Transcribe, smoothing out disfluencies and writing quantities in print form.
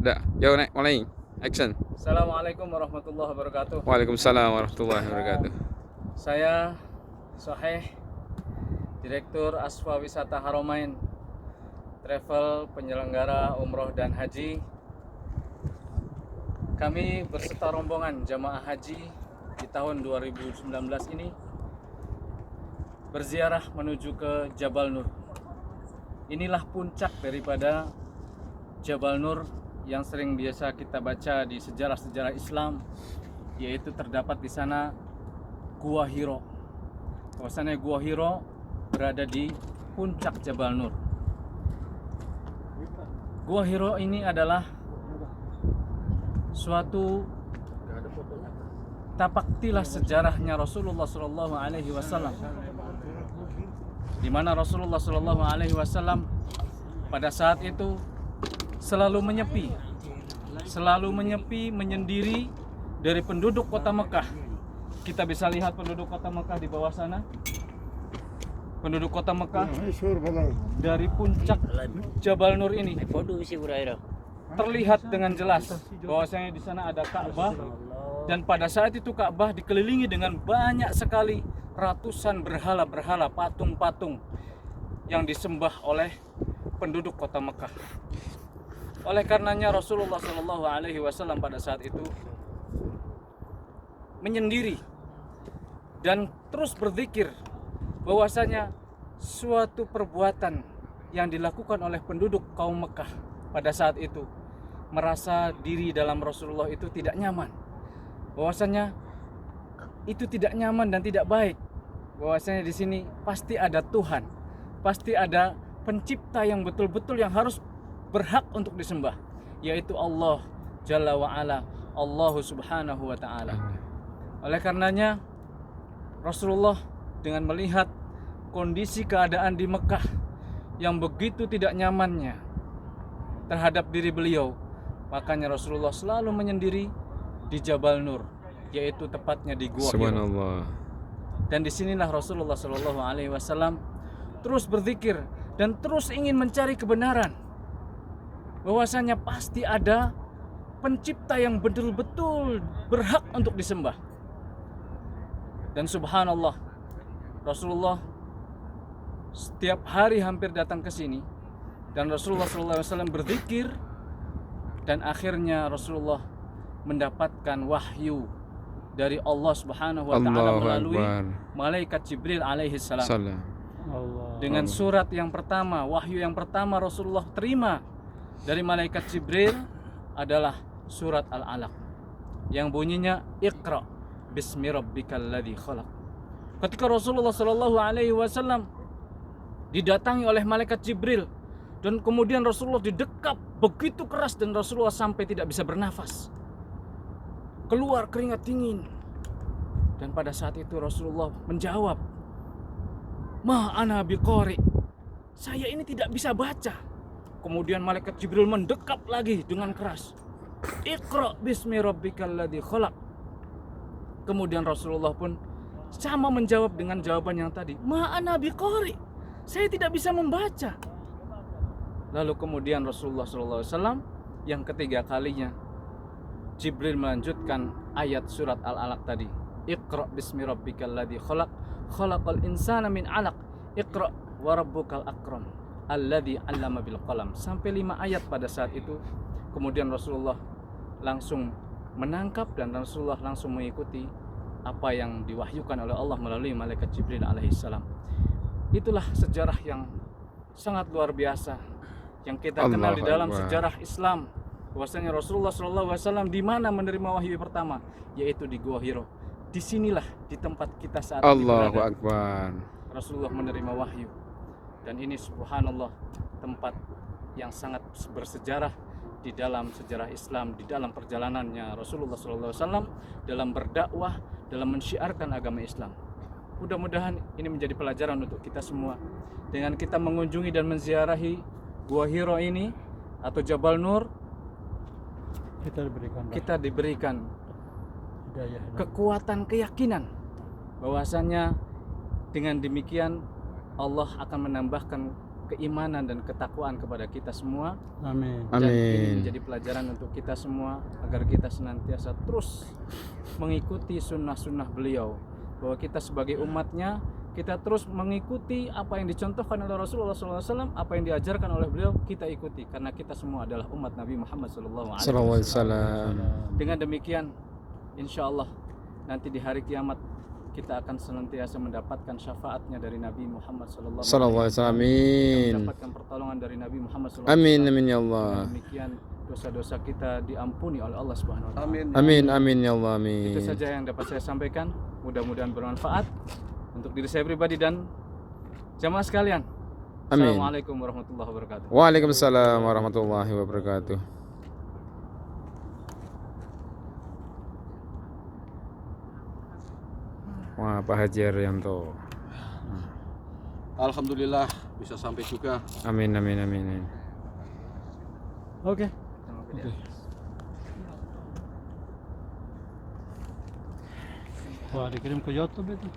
Dah, jauh naik mulai. Action. Assalamualaikum warahmatullahi wabarakatuh. Waalaikumsalam warahmatullahi wabarakatuh. Saya Soheh, Direktur Asfa Wisata Haromain, travel penyelenggara umroh dan haji. Kami berserta rombongan jamaah haji di tahun 2019 ini berziarah menuju ke Jabal Nur. Inilah puncak daripada Jabal Nur yang sering biasa kita baca di sejarah-sejarah Islam, yaitu terdapat di sana Gua Hiro. Bahwasannya Gua Hiro berada di puncak Jabal Nur. Gua Hiro ini adalah suatu tapaktilah sejarahnya Rasulullah Shallallahu Alaihi Wasallam, di mana Rasulullah Shallallahu Alaihi Wasallam pada saat itu selalu menyepi, menyendiri dari penduduk kota Mekah. Kita bisa lihat penduduk kota Mekah di bawah sana. Penduduk kota Mekah dari puncak Jabal Nur ini terlihat dengan jelas bahwasanya di sana ada Ka'bah, dan pada saat itu Ka'bah dikelilingi dengan banyak sekali ratusan berhala-berhala, patung-patung yang disembah oleh penduduk kota Mekah. Oleh karenanya Rasulullah Shallallahu Alaihi Wasallam pada saat itu menyendiri dan terus berzikir bahwasanya suatu perbuatan yang dilakukan oleh penduduk kaum Mekah pada saat itu merasa diri dalam Rasulullah itu tidak nyaman, bahwasanya itu tidak nyaman dan tidak baik, bahwasanya di sini pasti ada Tuhan, pasti ada pencipta yang betul-betul yang harus berhak untuk disembah, yaitu Allah Jalla wa'ala, Allah Subhanahu wa ta'ala. Oleh karenanya Rasulullah dengan melihat kondisi keadaan di Mekah yang begitu tidak nyamannya terhadap diri beliau, makanya Rasulullah selalu menyendiri di Jabal Nur, yaitu tepatnya di Gua Hiro. Dan disinilah Rasulullah Shallallahu Alaihi Wasallam terus berzikir dan terus ingin mencari kebenaran, bahwasanya pasti ada pencipta yang betul-betul berhak untuk disembah. Dan subhanallah, Rasulullah setiap hari hampir datang ke sini, dan Rasulullah SAW berzikir, dan akhirnya Rasulullah mendapatkan wahyu dari Allah Subhanahu wa ta'ala melalui malaikat Jibril alaihi salam. Dengan surat yang pertama, wahyu yang pertama Rasulullah terima dari malaikat Jibril adalah surat Al-Alaq yang bunyinya Iqra bismi rabbikal ladzi khalaq. Ketika Rasulullah sallallahu alaihi wasallam didatangi oleh malaikat Jibril dan kemudian Rasulullah didekap begitu keras dan Rasulullah sampai tidak bisa bernafas, keluar keringat dingin. Dan pada saat itu Rasulullah menjawab, "Ma ana biqari." Saya ini tidak bisa baca. Kemudian malaikat Jibril mendekat lagi dengan keras, Iqra bismi rabbikal ladzi khalaq. Kemudian Rasulullah pun sama menjawab dengan jawaban yang tadi, Ma ana biqari. Saya tidak bisa membaca. Lalu kemudian Rasulullah SAW yang ketiga kalinya Jibril melanjutkan ayat surat Al-Alaq tadi, Iqra bismi rabbikal ladzi khalaq, khalaqal insana min 'alaq, Iqra wa rabbukal akram, alladzi 'allama bil qalam, sampai 5 ayat pada saat itu. Kemudian Rasulullah langsung menangkap dan Rasulullah langsung mengikuti apa yang diwahyukan oleh Allah melalui malaikat Jibril alaihissalam. Itulah sejarah yang sangat luar biasa yang kita kenal di dalam sejarah Islam, bahwasanya Rasulullah SAW di mana menerima wahyu pertama, yaitu di Gua Hiro. Disinilah di tempat kita saat ini berada, Rasulullah menerima wahyu. Dan ini subhanallah tempat yang sangat bersejarah di dalam sejarah Islam, di dalam perjalanannya Rasulullah SAW dalam berdakwah, dalam mensyiarkan agama Islam. Mudah-mudahan ini menjadi pelajaran untuk kita semua. Dengan kita mengunjungi dan menziarahi Gua Hiro ini atau Jabal Nur, kita diberikan kekuatan keyakinan bahwasanya dengan demikian Allah akan menambahkan keimanan dan ketakwaan kepada kita semua. Amin. Dan ini Amin. menjadi pelajaran untuk kita semua agar kita senantiasa terus mengikuti sunnah-sunnah beliau, bahwa kita sebagai umatnya kita terus mengikuti apa yang dicontohkan oleh Rasulullah SAW, apa yang diajarkan oleh beliau kita ikuti, karena kita semua adalah umat Nabi Muhammad SAW. Sallallahu alaihi wasallam. Dengan demikian, insya Allah nanti di hari kiamat kita akan senantiasa mendapatkan syafaatnya dari Nabi Muhammad SAW. Sallallahu alaihi wasallam. Amin. Mendapatkan pertolongan dari Nabi Muhammad SAW. Amin amin ya Allah. Dengan demikian dosa-dosa kita diampuni oleh Allah Subhanahu wa taala. Amin amin ya Allah. Amin. Itu saja yang dapat saya sampaikan. Mudah-mudahan bermanfaat untuk diri saya pribadi dan jamaah sekalian. Amin. Assalamualaikum warahmatullahi wabarakatuh. Waalaikumsalam warahmatullahi wabarakatuh. Wah, Pak Haji Arianto. Alhamdulillah bisa sampai juga. Amin amin amin. Amin. Oke. Wah, dikirim ke YouTube itu.